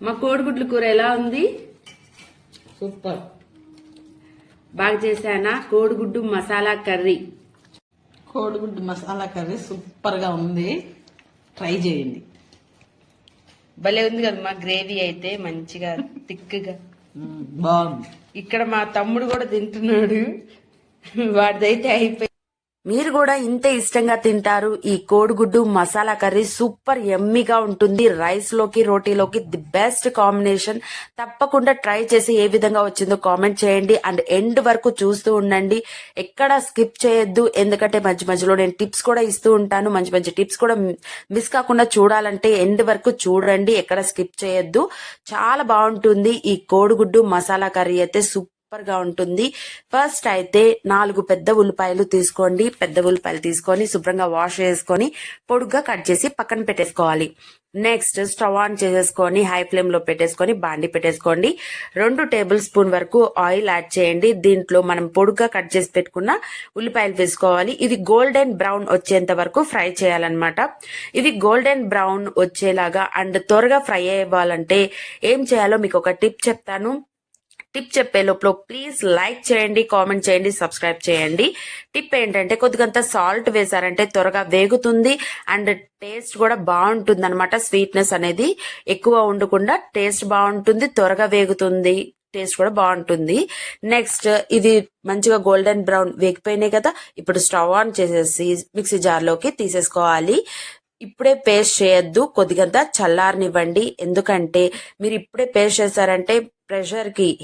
మా కోడిగుడ్ల కూర ఎలా ఉంది? సూపర్. బాగా చేశానా? కోడిగుడ్డు మసాలా కర్రీ. కోడిగుడ్డు మసాలా కర్రీ సూపర్గా ఉంది, ట్రై చేయండి. భలే ఉంది కదా మా గ్రేవీ అయితే, మంచిగా థిక్గా బాగుంది. ఇక్కడ మా తమ్ముడు కూడా తింటున్నాడు, వాడిదైతే అయిపోయి. మీరు కూడా ఇంత ఇష్టంగా తింటారు ఈ కోడిగుడ్డు మసాలా కర్రీ. సూపర్ ఎమ్మీగా ఉంటుంది. రైస్ లోకి, రోటీలోకి ది బెస్ట్ కాంబినేషన్. తప్పకుండా ట్రై చేసి ఏ విధంగా వచ్చిందో కామెంట్ చేయండి. అండ్ ఎండ్ వరకు చూస్తూ ఉండండి, ఎక్కడ స్కిప్ చేయొద్దు. ఎందుకంటే మధ్య మధ్యలో నేను టిప్స్ కూడా ఇస్తూ ఉంటాను. మంచి మంచి టిప్స్ కూడా మిస్ కాకుండా చూడాలంటే ఎండ్ వరకు చూడండి, ఎక్కడ స్కిప్ చేయొద్దు. చాలా బాగుంటుంది ఈ కోడిగుడ్డు మసాలా కర్రీ అయితే, సూపర్ గా ఉంటుంది. ఫస్ట్ అయితే 4 పెద్ద ఉల్లిపాయలు తీసుకోండి. పెద్ద ఉల్లిపాయలు తీసుకొని శుభ్రంగా వాష్ చేసుకొని పొడుగ్గా కట్ చేసి పక్కన పెట్టేసుకోవాలి. నెక్స్ట్ స్టవ్ ఆన్ చేసేసుకొని హై ఫ్లేమ్ లో పెట్టేసుకొని బాండి పెట్టేసుకోండి. 2 టేబుల్ స్పూన్ వరకు ఆయిల్ యాడ్ చేయండి. దీంట్లో మనం పొడుగ్గా కట్ చేసి పెట్టుకున్న ఉల్లిపాయలు వేసుకోవాలి. ఇవి గోల్డెన్ బ్రౌన్ వచ్చేంత వరకు ఫ్రై చేయాలన్నమాట. ఇవి గోల్డెన్ బ్రౌన్ వచ్చేలాగా అండ్ త్వరగా ఫ్రై అవ్వాలంటే ఏం చేయాలో మీకు ఒక టిప్ చెప్తాను. టిప్ చెప్పే లోపల ప్లీజ్ లైక్ చేయండి, కామెంట్ చేయండి, సబ్స్క్రైబ్ చేయండి. టిప్ ఏంటంటే కొద్దిగంత సాల్ట్ వేసారంటే త్వరగా వేగుతుంది అండ్ టేస్ట్ కూడా బాగుంటుంది అనమాట. స్వీట్నెస్ అనేది ఎక్కువ ఉండకుండా టేస్ట్ బాగుంటుంది, త్వరగా వేగుతుంది, టేస్ట్ కూడా బాగుంటుంది. నెక్స్ట్ ఇది మంచిగా గోల్డెన్ బ్రౌన్ వేగిపోయినాయి కదా, ఇప్పుడు స్టవ్ ఆన్ చేసేసి మిక్సీ జార్ లోకి తీసేసుకోవాలి. ఇప్పుడే పేస్ట్ చేయొద్దు, కొద్దిగంత చల్లారనివ్వండి. ఎందుకంటే మీరు ఇప్పుడే పేస్ట్ చేశారంటే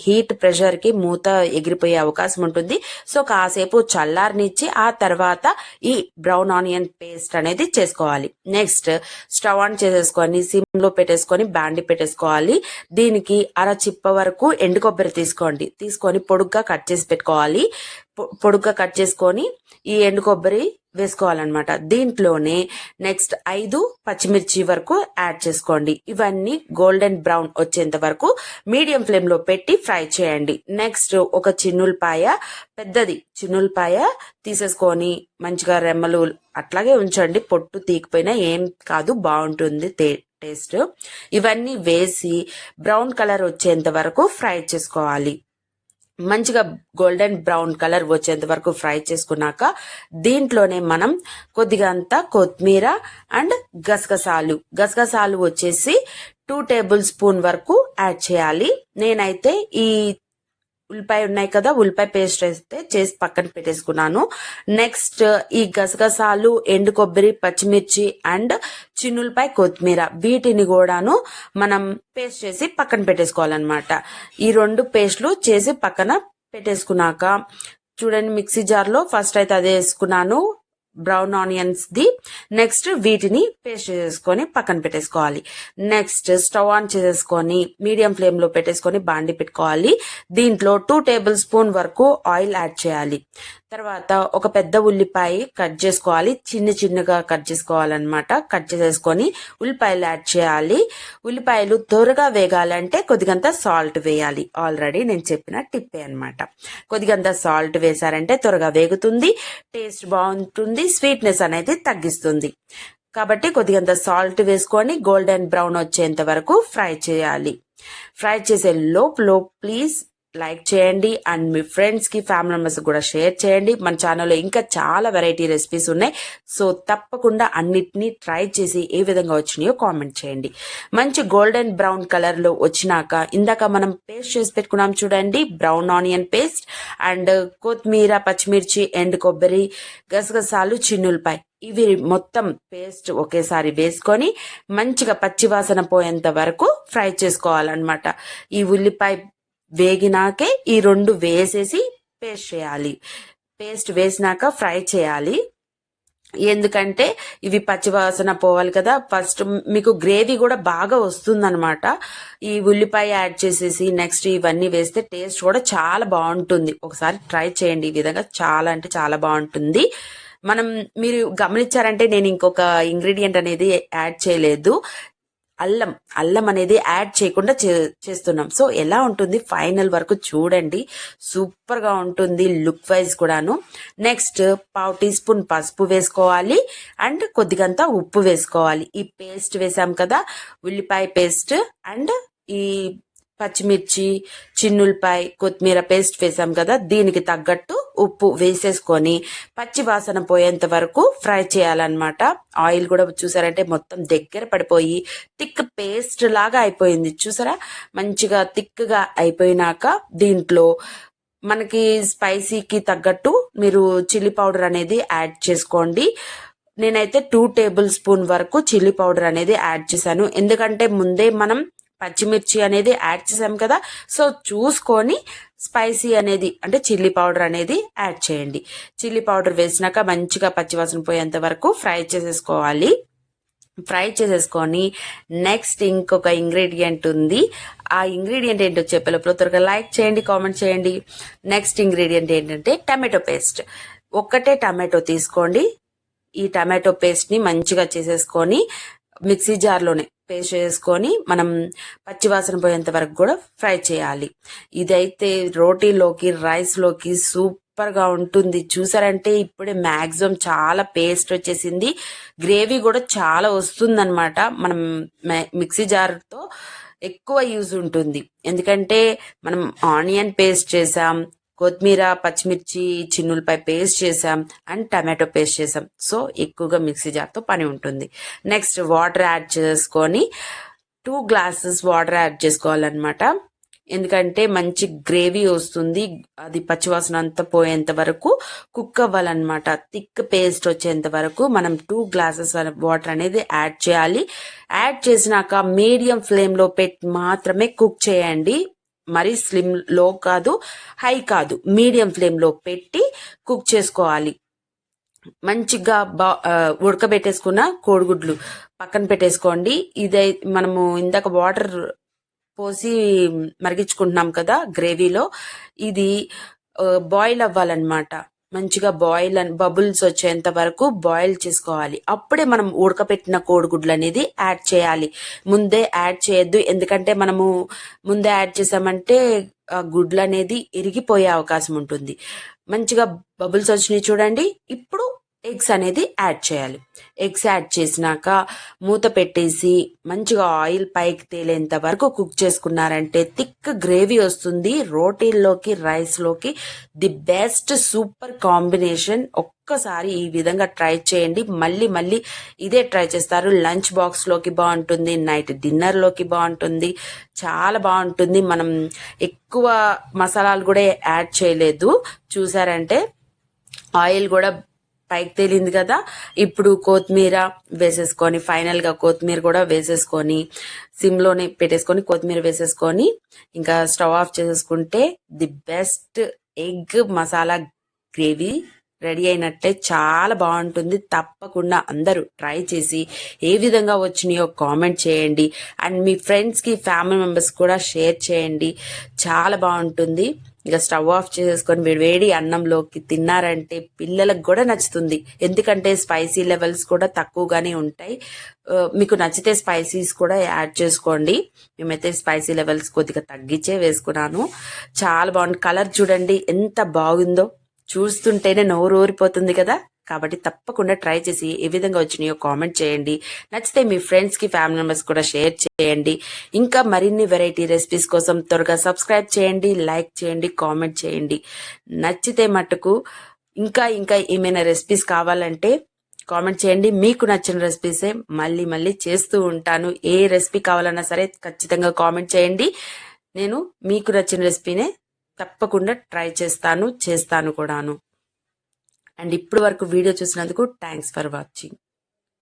హీట్ ప్రెషర్ కి మూత ఎగిరిపోయే అవకాశం ఉంటుంది. సో కాసేపు చల్లారనిచ్చి ఆ తర్వాత ఈ బ్రౌన్ ఆనియన్ పేస్ట్ అనేది చేసుకోవాలి. నెక్స్ట్ స్టవ్ ఆన్ చేసేసుకొని సిమ్ లో పెట్టేసుకొని బాండి పెట్టేసుకోవాలి. దీనికి చిప్ప వరకు ఎండు కొబ్బరి తీసుకొని పొడుగ్గా కట్ చేసి పెట్టుకోవాలి. పొడుగ్గా కట్ చేసుకొని ఈ ఎండు కొబ్బరి వేసుకోవాలన్నమాట. దీంట్లోనే నెక్స్ట్ 5 పచ్చిమిర్చి వరకు యాడ్ చేసుకోండి. ఇవన్నీ గోల్డెన్ బ్రౌన్ వచ్చేంత వరకు మీడియం ఫ్లేమ్ లో పెట్టి ఫ్రై చేయండి. నెక్స్ట్ ఒక పెద్దది చిన్నులపాయ తీసేసుకొని మంచిగా రెమ్మలు అట్లాగే ఉంచండి, పొట్టు తీకపోయినా ఏం కాదు, బాగుంటుంది టేస్ట్. ఇవన్నీ వేసి బ్రౌన్ కలర్ వచ్చేంత వరకు ఫ్రై చేసుకోవాలి. మంచిగా గోల్డెన్ బ్రౌన్ కలర్ వచ్చేంత వరకు ఫ్రై చేసుకున్నాక దీంట్లోనే మనం కొద్దిగా అంతా కొత్తిమీర అండ్ గసగసాలు వచ్చేసి 2 టేబుల్ స్పూన్ వరకు యాడ్ చేయాలి. నేనైతే ఈ ఉల్లిపాయ ఉన్నాయి కదా, ఉల్లిపాయ పేస్ట్ అయితే చేసి పక్కన పెట్టేసుకున్నాను. నెక్స్ట్ ఈ గసగసాలు, ఎండు కొబ్బరి, పచ్చిమిర్చి అండ్ చిన్నులపాయ, కొత్తిమీర వీటిని కూడాను మనం పేస్ట్ చేసి పక్కన పెట్టేసుకోవాలన్నమాట. ఈ 2 పేస్ట్లు చేసి పక్కన పెట్టేసుకున్నాక చూడండి, మిక్సీ జార్ లో ఫస్ట్ అయితే అదే వేసుకున్నాను బ్రౌన్ ఆనియన్స్ ది. నెక్స్ట్ వీటిని పేస్ట్ చేసుకొని పక్కన పెట్టేసుకోవాలి. నెక్స్ట్ స్టవ్ ఆన్ చేసేసుకొని మీడియం ఫ్లేమ్ లో పెట్టేసుకొని బాండి పెట్టుకోవాలి. దీంట్లో 2 టేబుల్ స్పూన్ వరకు ఆయిల్ యాడ్ చేయాలి. తర్వాత ఒక పెద్ద ఉల్లిపాయ కట్ చేసుకోవాలి, చిన్నగా కట్ చేసుకోవాలన్నమాట. కట్ చేసేసుకొని ఉల్లిపాయలు యాడ్ చేయాలి. ఉల్లిపాయలు త్వరగా వేగాలంటే కొద్దిగంత సాల్ట్ వేయాలి. ఆల్రెడీ నేను చెప్పిన టిప్పే అనమాట. కొద్దిగంత సాల్ట్ వేసారంటే త్వరగా వేగుతుంది, టేస్ట్ బాగుంటుంది, స్వీట్నెస్ అనేది తగ్గిస్తుంది. కాబట్టి కొద్దిగంత సాల్ట్ వేసుకొని గోల్డెన్ బ్రౌన్ వచ్చేంత వరకు ఫ్రై చేయాలి. ఫ్రై చేసే లోపల ప్లీజ్ లైక్ చేయండి అండ్ మీ ఫ్రెండ్స్ కి, ఫ్యామిలీ మెంబర్స్ కూడా షేర్ చేయండి. మన ఛానల్లో ఇంకా చాలా వెరైటీ రెసిపీస్ ఉన్నాయి. సో తప్పకుండా అన్నిటినీ ట్రై చేసి ఏ విధంగా వచ్చినాయో కామెంట్ చేయండి. మంచి గోల్డెన్ బ్రౌన్ కలర్ లో వచ్చినాక ఇందాక మనం పేస్ట్ చేసి పెట్టుకున్నాం చూడండి, బ్రౌన్ ఆనియన్ పేస్ట్ అండ్ కొత్తిమీర, పచ్చిమిర్చి, ఎండు కొబ్బరి, గసగసాలు, చిన్నులపాయ ఇవి మొత్తం పేస్ట్ ఒకేసారి వేసుకొని మంచిగా పచ్చివాసన పోయేంత వరకు ఫ్రై చేసుకోవాలన్నమాట. ఈ ఉల్లిపాయ వేగినాకే ఈ 2 వేసేసి పేస్ట్ చేయాలి. పేస్ట్ వేసినాక ఫ్రై చేయాలి. ఎందుకంటే ఇవి పచ్చివాసన పోవాలి కదా. ఫస్ట్ మీకు గ్రేవీ కూడా బాగా వస్తుందన్నమాట. ఈ ఉల్లిపాయ యాడ్ చేసేసి నెక్స్ట్ ఇవన్నీ వేస్తే టేస్ట్ కూడా చాలా బాగుంటుంది. ఒకసారి ట్రై చేయండి, ఈ విధంగా చాలా అంటే చాలా బాగుంటుంది. మీరు గమనించారంటే నేను ఇంకొక ఇంగ్రీడియంట్ అనేది యాడ్ చేయలేదు. అల్లం అనేది యాడ్ చేయకుండా చేస్తున్నాం. సో ఎలా ఉంటుంది ఫైనల్ వరకు చూడండి, సూపర్ గా ఉంటుంది లుక్ వైజ్ కూడాను. నెక్స్ట్ 1/2 టీ స్పూన్ పసుపు వేసుకోవాలి అండ్ కొద్దిగంత ఉప్పు వేసుకోవాలి. ఈ పేస్ట్ వేసాం కదా, ఉల్లిపాయ పేస్ట్ అండ్ ఈ పచ్చిమిర్చి, చిన్నులపాయ, కొత్తిమీర పేస్ట్ వేసాం కదా, దీనికి తగ్గట్టు ఉప్పు వేసేసుకొని పచ్చి వాసన పోయేంత వరకు ఫ్రై చేయాలన్నమాట. ఆయిల్ కూడా చూసారంటే మొత్తం దగ్గర పడిపోయి థిక్ పేస్ట్ లాగా అయిపోయింది. చూసారా, మంచిగా థిక్ గా అయిపోయినాక దీంట్లో మనకి స్పైసీకి తగ్గట్టు మీరు చిల్లీ పౌడర్ అనేది యాడ్ చేసుకోండి. నేనైతే 2 టేబుల్ స్పూన్ వరకు చిల్లీ పౌడర్ అనేది యాడ్ చేశాను. ఎందుకంటే ముందే మనం పచ్చిమిర్చి అనేది యాడ్ చేసాం కదా, సో చూసుకొని స్పైసీ అనేది అంటే చిల్లీ పౌడర్ అనేది యాడ్ చేయండి. చిల్లీ పౌడర్ వేసినాక మంచిగా పచ్చివాసన పోయేంత వరకు ఫ్రై చేసేసుకోవాలి. ఫ్రై చేసేసుకొని నెక్స్ట్ ఇంకొక ఇంగ్రీడియంట్ ఉంది. ఆ ఇంగ్రీడియంట్ ఏంటో చెప్పే లోపల త్వరగా లైక్ చేయండి, కామెంట్ చేయండి. నెక్స్ట్ ఇంగ్రీడియంట్ ఏంటంటే టమాటో పేస్ట్. ఒక్కటే టమాటో తీసుకోండి. ఈ టమాటో పేస్ట్ ని మంచిగా చేసేసుకొని మిక్సీ జార్లోనే పేస్ట్ చేసుకొని మనం పచ్చివాసన పోయేంత వరకు కూడా ఫ్రై చేయాలి. ఇదైతే రోటీలోకి, రైస్ లోకి సూపర్ గా ఉంటుంది. చూసారంటే ఇప్పుడే మాక్సిమం చాలా పేస్ట్ వచ్చేసింది, గ్రేవీ కూడా చాలా వస్తుందన్నమాట. మనం మిక్సీ జార్తో ఎక్కువ యూజ్ ఉంటుంది. ఎందుకంటే మనం ఆనియన్ పేస్ట్ చేసాం, కొత్తిమీర, పచ్చిమిర్చి, చిన్నులపై పేస్ట్ చేసాం అండ్ టమాటో పేస్ట్ చేసాం. సో ఎక్కువగా మిక్సీ జార్తో పని ఉంటుంది. నెక్స్ట్ వాటర్ యాడ్ చేసుకొని 2 గ్లాసెస్ వాటర్ యాడ్ చేసుకోవాలన్నమాట. ఎందుకంటే మంచి గ్రేవీ వస్తుంది. అది పచ్చివాసన అంతా పోయేంత వరకు కుక్ అవ్వాలన్నమాట. థిక్ పేస్ట్ వచ్చేంత వరకు మనం 2 గ్లాసెస్ వాటర్ అనేది యాడ్ చేయాలి. యాడ్ చేసినాక మీడియం ఫ్లేమ్ లో పెట్టి మాత్రమే కుక్ చేయండి. మరి స్లిమ్ లో కాదు, హై కాదు, మీడియం ఫ్లేమ్ లో పెట్టి కుక్ చేసుకోవాలి. మంచిగా ఉడకబెట్టేసుకున్న కోడిగుడ్లు పక్కన పెట్టేసుకోండి. ఇదై మనము ఇందాక వాటర్ పోసి మరిగించుకుంటున్నాం కదా గ్రేవీలో, ఇది బాయిల్ అవ్వాలన్నమాట. మంచిగా బబుల్స్ వచ్చేంత వరకు బాయిల్ చేసుకోవాలి. అప్పుడే మనం ఉడకపెట్టిన కోడిగుడ్లు అనేది యాడ్ చేయాలి. ముందే యాడ్ చేయొద్దు. ఎందుకంటే మనము ముందే యాడ్ చేసామంటే ఆ గుడ్లు అనేది ఇరిగిపోయే అవకాశం ఉంటుంది. మంచిగా బబుల్స్ వచ్చినాయి చూడండి. ఇప్పుడు ఎగ్స్ అనేది యాడ్ చేయాలి. ఎగ్స్ యాడ్ చేసినాక మూత పెట్టేసి మంచిగా ఆయిల్ పైకి తేలేంత వరకు కుక్ చేసుకున్నారంటే థిక్ గ్రేవీ వస్తుంది. రోటీల్లోకి, రైస్ లోకి ది బెస్ట్ సూపర్ కాంబినేషన్. ఒక్కసారి ఈ విధంగా ట్రై చేయండి. మళ్ళీ మళ్ళీ ఇదే ట్రై చేస్తారు. లంచ్ బాక్స్ లోకి బాగుంటుంది, నైట్ డిన్నర్ లోకి బాగుంటుంది, చాలా బాగుంటుంది. మనం ఎక్కువ మసాలాలు కూడా యాడ్ చేయలేదు. చూసారంటే ఆయిల్ కూడా పైకి తేలింది కదా. ఇప్పుడు కొత్తిమీర వేసేసుకొని, ఫైనల్ గా కొత్తిమీర కూడా వేసేసుకొని సిమ్ లోనే పెట్టేసుకొని కొత్తిమీర వేసేసుకొని ఇంకా స్టవ్ ఆఫ్ చేసేసుకుంటే the best egg masala gravy ready అయినట్టే. చాలా బాగుంటుంది. తప్పకుండా అందరూ ట్రై చేసి ఏ విధంగా వచ్చినాయో కామెంట్ చేయండి. అండ్ మీ ఫ్రెండ్స్ కి, ఫ్యామిలీ మెంబర్స్ కూడా షేర్ చేయండి. చాలా బాగుంటుంది. ఇక స్టవ్ ఆఫ్ చేసేసుకొని వేడి అన్నంలోకి తిన్నారంటే పిల్లలకు కూడా నచ్చుతుంది. ఎందుకంటే స్పైసీ లెవెల్స్ కూడా తక్కువగానే ఉంటాయి. మీకు నచ్చితే స్పైసీస్ కూడా యాడ్ చేసుకోండి. మేమైతే స్పైసీ లెవెల్స్ కొద్దిగా తగ్గించే వేసుకున్నాను. చాలా బాగుంది. కలర్ చూడండి ఎంత బాగుందో, చూస్తుంటేనే నోరు ఊరిపోతుంది కదా. కాబట్టి తప్పకుండా ట్రై చేసి ఏ విధంగా వచ్చినాయో కామెంట్ చేయండి. నచ్చితే మీ ఫ్రెండ్స్ కి, ఫ్యామిలీ మెంబర్స్ కూడా షేర్ చేయండి. ఇంకా మరిన్ని వెరైటీ రెసిపీస్ కోసం త్వరగా సబ్స్క్రైబ్ చేయండి, లైక్ చేయండి, కామెంట్ చేయండి. నచ్చితే మట్టుకు ఇంకా ఇంకా ఏమైనా రెసిపీస్ కావాలంటే కామెంట్ చేయండి. మీకు నచ్చిన రెసిపీసే మళ్ళీ మళ్ళీ చేస్తూ ఉంటాను. ఏ రెసిపీ కావాలన్నా సరే ఖచ్చితంగా కామెంట్ చేయండి. నేను మీకు నచ్చిన రెసిపీనే తప్పకుండా ట్రై చేస్తాను కూడాను. అండ్ ఇప్పటి వరకు వీడియో చూసినందుకు థ్యాంక్స్ ఫర్ వాచింగ్.